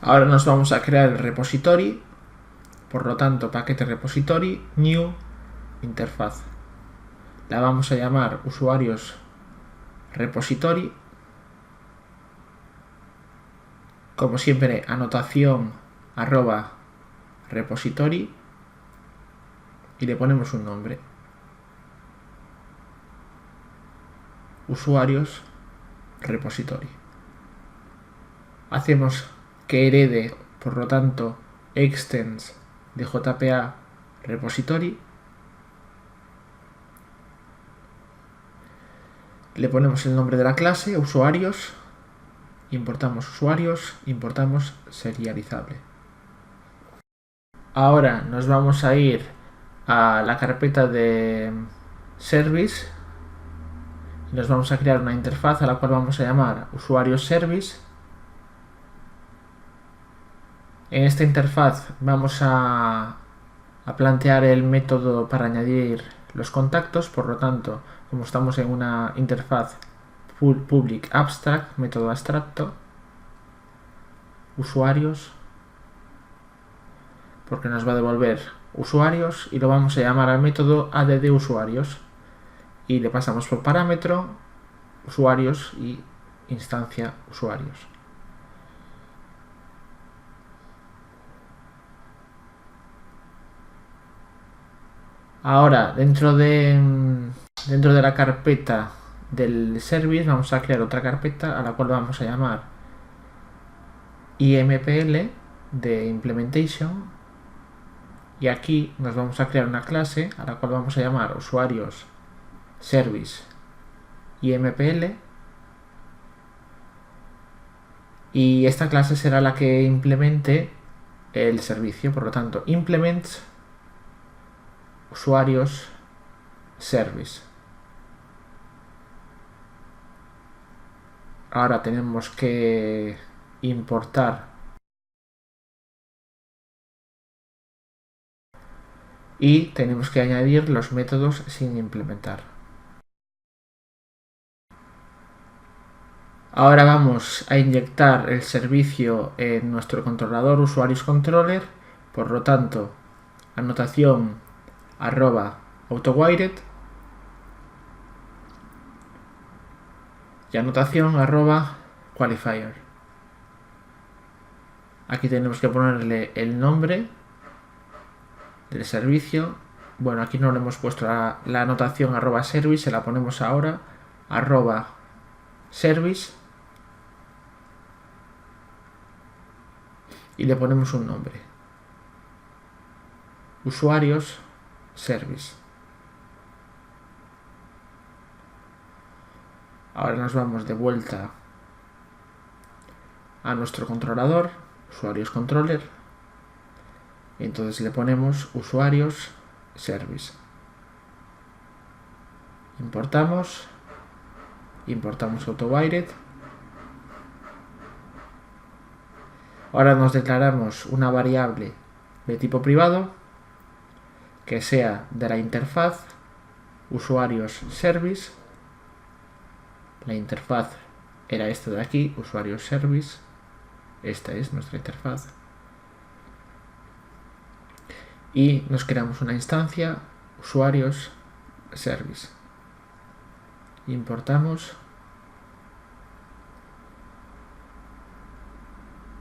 Ahora nos vamos a crear el repository, por lo tanto paquete repository new interfaz. La vamos a llamar usuarios repository. Como siempre, anotación @repository y le ponemos un nombre. Usuarios repository. Hacemos que herede, por lo tanto, extends de JPA repository. Le ponemos el nombre de la clase, usuarios. Importamos usuarios, importamos serializable. Ahora nos vamos a ir a la carpeta de service. Nos vamos a crear una interfaz a la cual vamos a llamar usuarios service. En esta interfaz vamos a plantear el método para añadir los contactos. Por lo tanto, como estamos en una interfaz public abstract, método abstracto, usuarios, porque nos va a devolver usuarios, y lo vamos a llamar al método add usuarios y le pasamos por parámetro usuarios y instancia usuarios. Ahora, dentro de la carpeta del service vamos a crear otra carpeta a la cual vamos a llamar impl de implementation, y aquí nos vamos a crear una clase a la cual vamos a llamar usuarios service impl, y esta clase será la que implemente el servicio. Por lo tanto, implements usuarios service. Ahora tenemos que importar y tenemos que añadir los métodos sin implementar. Ahora vamos a inyectar el servicio en nuestro controlador usuarios controller. Por lo tanto, anotación @autowired y anotación @qualifier. Aquí tenemos que ponerle el nombre del servicio. Bueno, aquí no le hemos puesto la anotación @service, se la ponemos ahora @service y le ponemos un nombre, usuarios service. Ahora nos vamos de vuelta a nuestro controlador usuarios controller y entonces le ponemos usuarios service. Importamos autowired. Ahora nos declaramos una variable de tipo privado que sea de la interfaz usuarios service. La interfaz era esta de aquí, usuarios service. Esta es nuestra interfaz. Y nos creamos una instancia usuarios service. Importamos.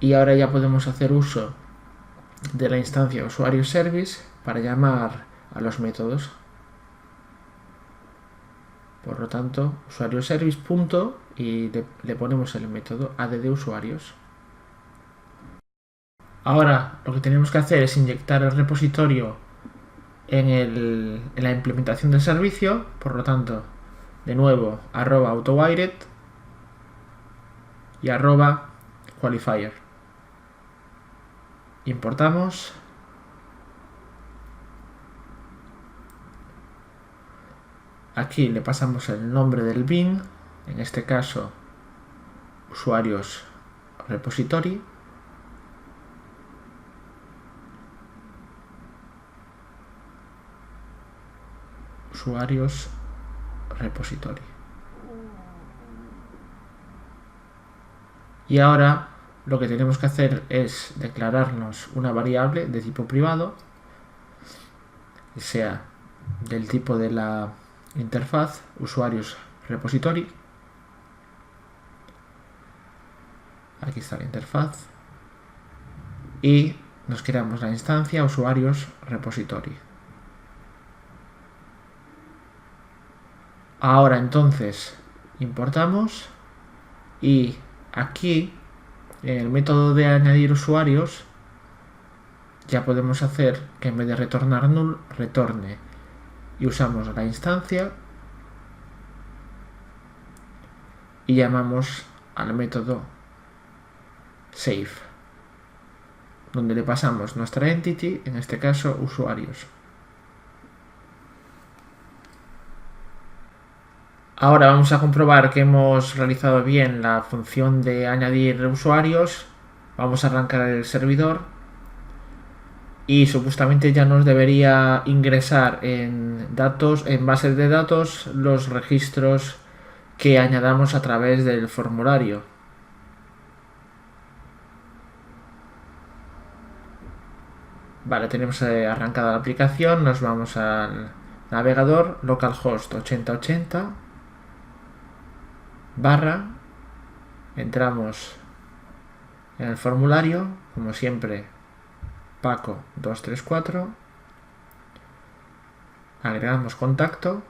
Y ahora ya podemos hacer uso de la instancia usuarios service para llamar a los métodos. Por lo tanto, usuario service punto y le ponemos el método add usuarios. Ahora lo que tenemos que hacer es inyectar el repositorio en la implementación del servicio. Por lo tanto, de nuevo @autowired y @qualifier. Importamos. Aquí le pasamos el nombre del bin, en este caso usuarios repository. Usuarios repository. Y ahora lo que tenemos que hacer es declararnos una variable de tipo privado, que sea del tipo de la interfaz usuarios repository. Aquí está la interfaz. Y nos creamos la instancia usuarios repository. Ahora entonces importamos y aquí en el método de añadir usuarios ya podemos hacer que en vez de retornar null retorne, y usamos la instancia y llamamos al método save, donde le pasamos nuestra entity, en este caso usuarios. Ahora vamos a comprobar que hemos realizado bien la función de añadir usuarios. Vamos a arrancar el servidor y supuestamente ya nos debería ingresar en datos, en bases de datos, los registros que añadamos a través del formulario. Vale, tenemos arrancada la aplicación, nos vamos al navegador, localhost 8080 /, entramos en el formulario, como siempre, Paco 234, agregamos contacto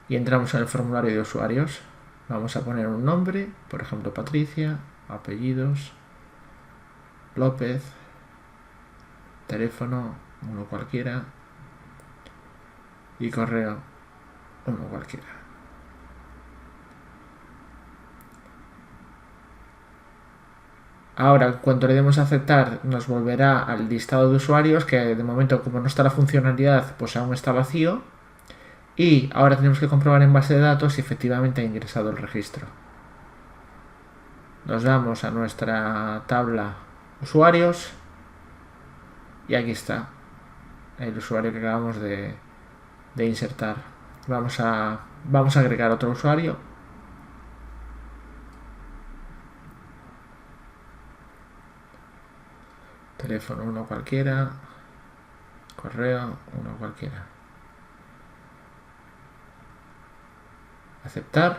y entramos en el formulario de usuarios. Vamos a poner un nombre, por ejemplo Patricia, apellidos, López, teléfono, uno cualquiera, y correo, uno cualquiera. Ahora, cuando le demos a aceptar, nos volverá al listado de usuarios, que de momento, como no está la funcionalidad, pues aún está vacío. Y ahora tenemos que comprobar en base de datos si efectivamente ha ingresado el registro. Nos vamos a nuestra tabla usuarios y aquí está el usuario que acabamos de insertar. Vamos a agregar otro usuario. Teléfono uno cualquiera, correo uno cualquiera. Aceptar.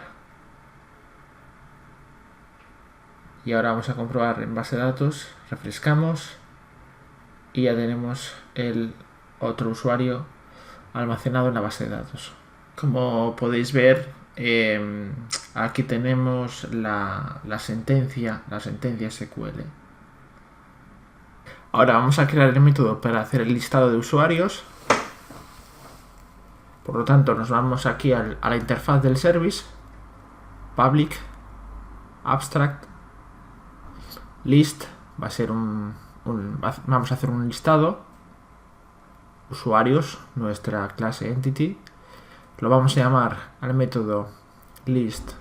Y ahora vamos a comprobar en base de datos, refrescamos y ya tenemos el otro usuario almacenado en la base de datos. Como podéis ver, aquí tenemos la sentencia SQL. Ahora vamos a crear el método para hacer el listado de usuarios. Por lo tanto, nos vamos aquí a la interfaz del service, public, abstract, list, va a ser vamos a hacer un listado, usuarios, nuestra clase entity, lo vamos a llamar al método list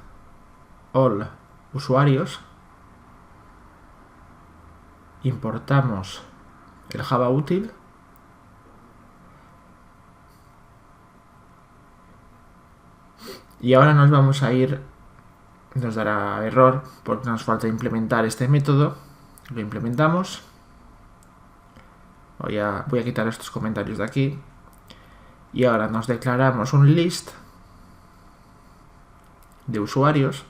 all usuarios, importamos el Java útil y ahora nos vamos a ir, nos dará error porque nos falta implementar este método, lo implementamos. Voy a quitar estos comentarios de aquí y ahora nos declaramos un list de usuarios.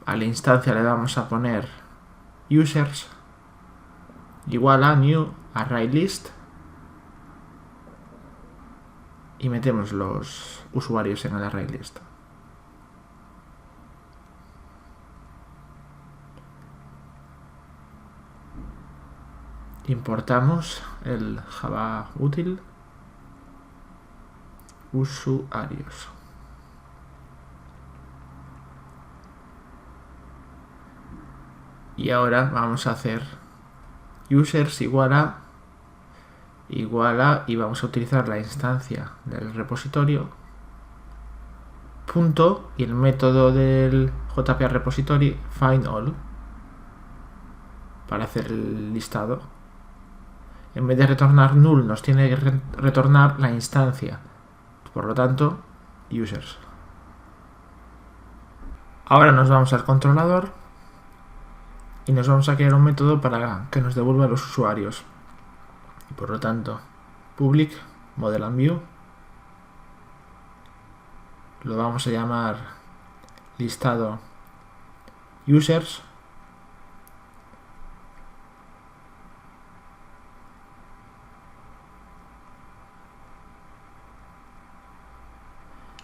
A la instancia le vamos a poner users igual a new array list y metemos los usuarios en el array list. Importamos el Java útil usuarios. Y ahora vamos a hacer users igual a y vamos a utilizar la instancia del repositorio punto y el método del JPA repository find all para hacer el listado. En vez de retornar null nos tiene que retornar la instancia, por lo tanto users. Ahora nos vamos al controlador y nos vamos a crear un método para que nos devuelva a los usuarios. Y por lo tanto, public model and view, lo vamos a llamar listado users,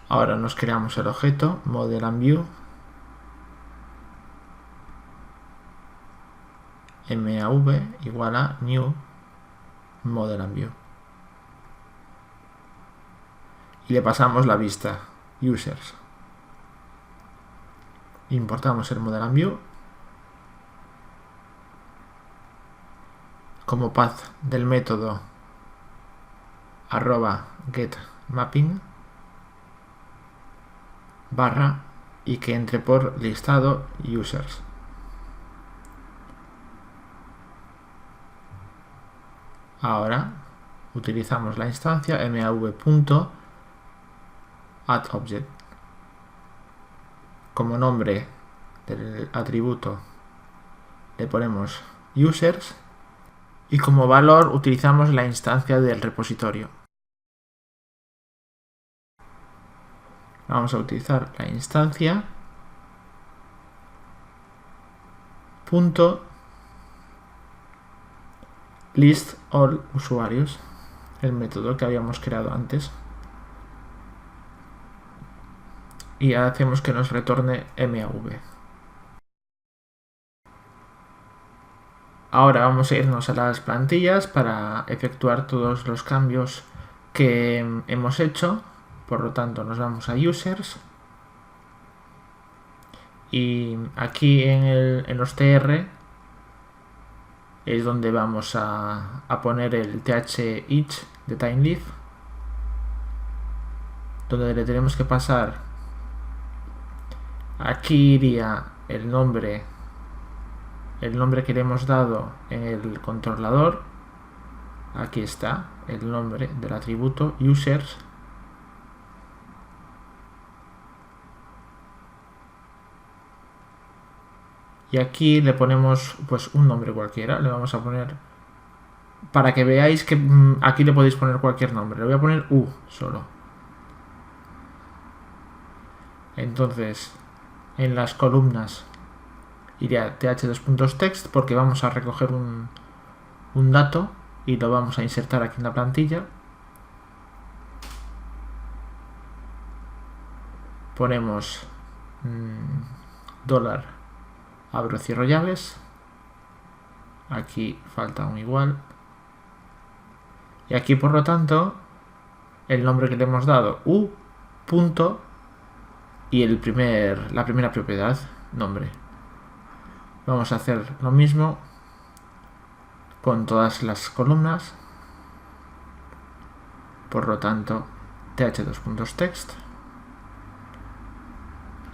ahora nos creamos el objeto model and view mav igual a new model and view y le pasamos la vista users. Importamos el model and view como path del método @getMapping barra y que entre por listado users. Ahora utilizamos la instancia mav.addObject. Como nombre del atributo le ponemos users y como valor utilizamos la instancia del repositorio. Vamos a utilizar la instancia .list all usuarios, el método que habíamos creado antes, y hacemos que nos retorne mav. Ahora vamos a irnos a las plantillas para efectuar todos los cambios que hemos hecho. Por lo tanto, nos vamos a users y aquí en los tr es donde vamos a poner el th-each de TimeLeaf, donde le tenemos que pasar, aquí iría el nombre que le hemos dado en el controlador. Aquí está el nombre del atributo users, y aquí le ponemos pues un nombre cualquiera. Le vamos a poner, para que veáis que aquí le podéis poner cualquier nombre, le voy a poner u solo. Entonces en las columnas iría th2.text porque vamos a recoger un dato y lo vamos a insertar aquí en la plantilla. Ponemos dólar, abro, cierro llaves, aquí falta un igual, y aquí por lo tanto el nombre que le hemos dado u punto y la primera propiedad nombre. Vamos a hacer lo mismo con todas las columnas. Por lo tanto, th2.text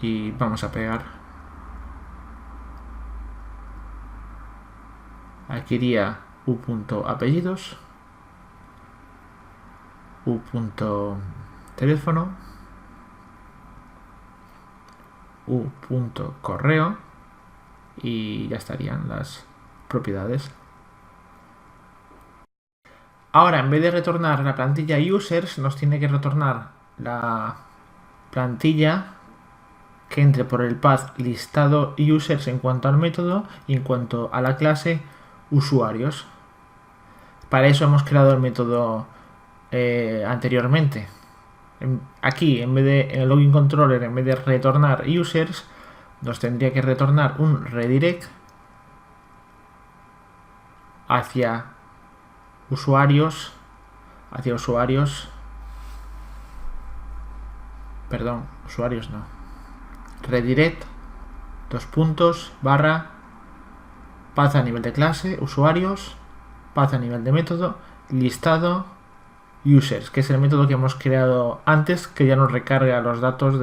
y vamos a pegar. Aquí iría u.apellidos, u.teléfono, u.correo y ya estarían las propiedades. Ahora, en vez de retornar la plantilla users, nos tiene que retornar la plantilla que entre por el path listado users en cuanto al método y en cuanto a la clase usuarios. Para eso hemos creado el método anteriormente. Aquí, en el login controller, en vez de retornar users, nos tendría que retornar un redirect hacia usuarios, redirect /, path a nivel de clase, usuarios, path a nivel de método, listado, users, que es el método que hemos creado antes, que ya nos recarga los datos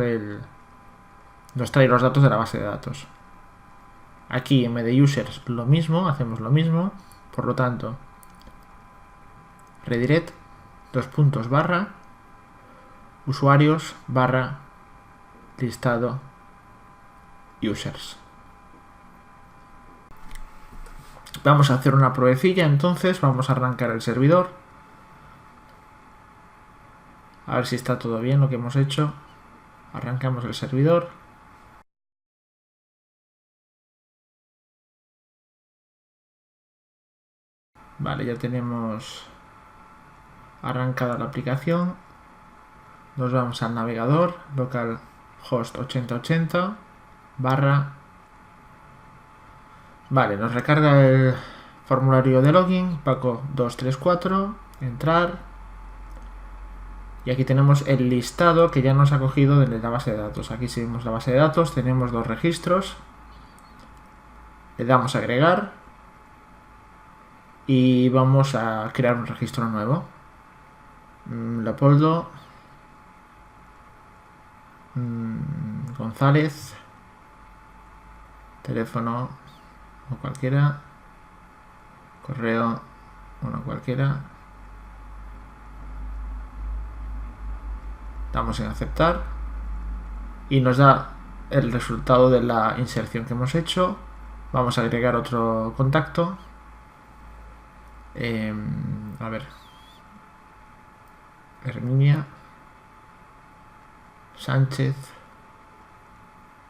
nos trae los datos de la base de datos. Aquí en vez de users lo mismo, hacemos lo mismo, por lo tanto redirect /, usuarios / listado users. Vamos a hacer una pruebecilla, entonces vamos a arrancar el servidor. A ver si está todo bien lo que hemos hecho. Arrancamos el servidor. Vale, ya tenemos arrancada la aplicación. Nos vamos al navegador, localhost 8080 barra. Vale, nos recarga el formulario de login, Paco 234, entrar. Y aquí tenemos el listado que ya nos ha cogido de la base de datos. Aquí seguimos la base de datos, tenemos 2 registros. Le damos a agregar. Y vamos a crear un registro nuevo. Leopoldo González. Teléfono o cualquiera. Correo uno cualquiera. Damos en aceptar. Y nos da el resultado de la inserción que hemos hecho. Vamos a agregar otro contacto. A ver. Herminia Sánchez.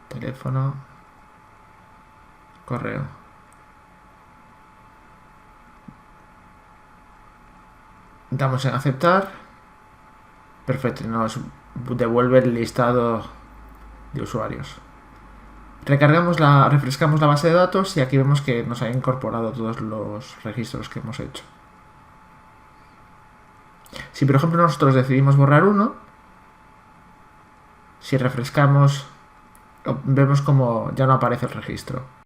Teléfono. Correo. Damos en aceptar. Perfecto, nos devuelve el listado de usuarios. Refrescamos la base de datos y aquí vemos que nos ha incorporado todos los registros que hemos hecho. Si por ejemplo nosotros decidimos borrar uno, si refrescamos, vemos como ya no aparece el registro.